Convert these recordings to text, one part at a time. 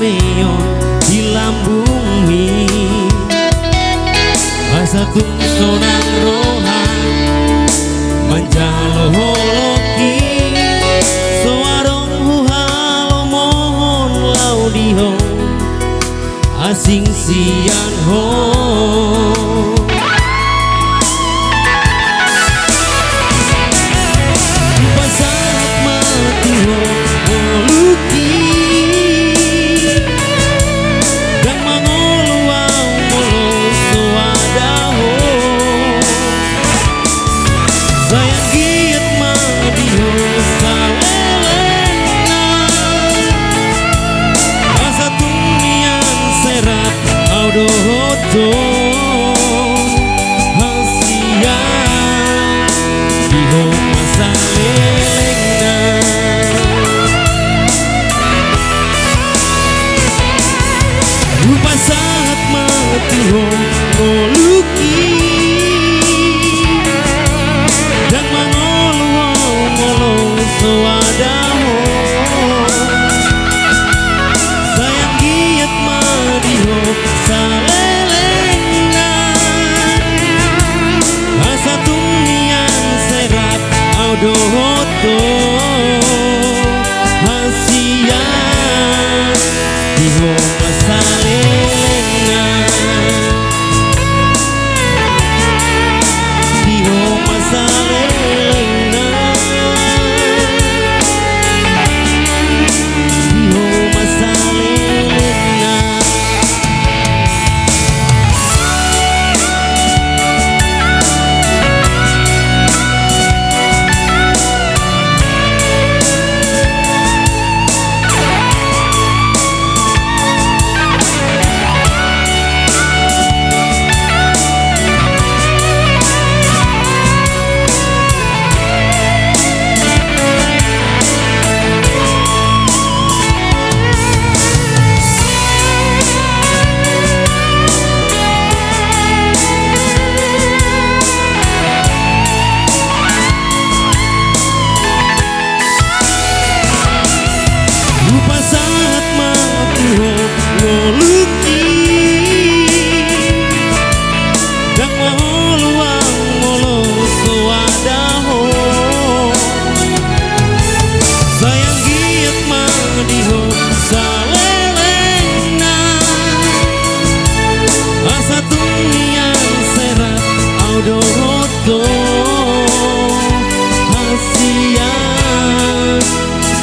meon di lambung mi asa tungsonang rohan manjalo holoki soarong huhalo mohon laudiho asing sian ho pasahat mati ho moluki dan mangoluang molo suadaho sayang giat madiho salelena asa tumian serat audohoto hasia diho masalelena rupa saat mati ho moluki dan mangoluang molo suadaho sayang giat madiho salelena asa tumian serat audohoto hasia diho masalelena diho masalelena diho masalelena rupa saat mati ho moluki dan mangoluang molo suadaho sayang giat madiho salelena asa tumian serat audohoto hasia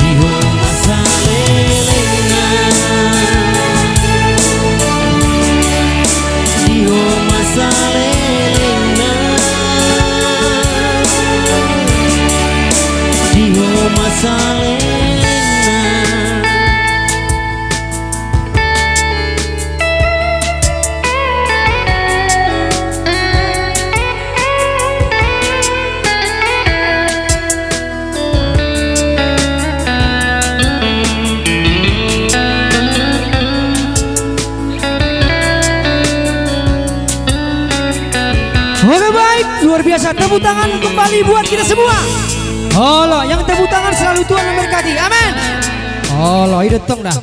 diho masalelena diho masalelena diho masalelena. Oke baik, luar biasa. Tepuk tangan untuk Bali buat kita semua. Allah, yang tepuk tangan selalu Tuhan memberkati. Amin. Allah, itu tong dah.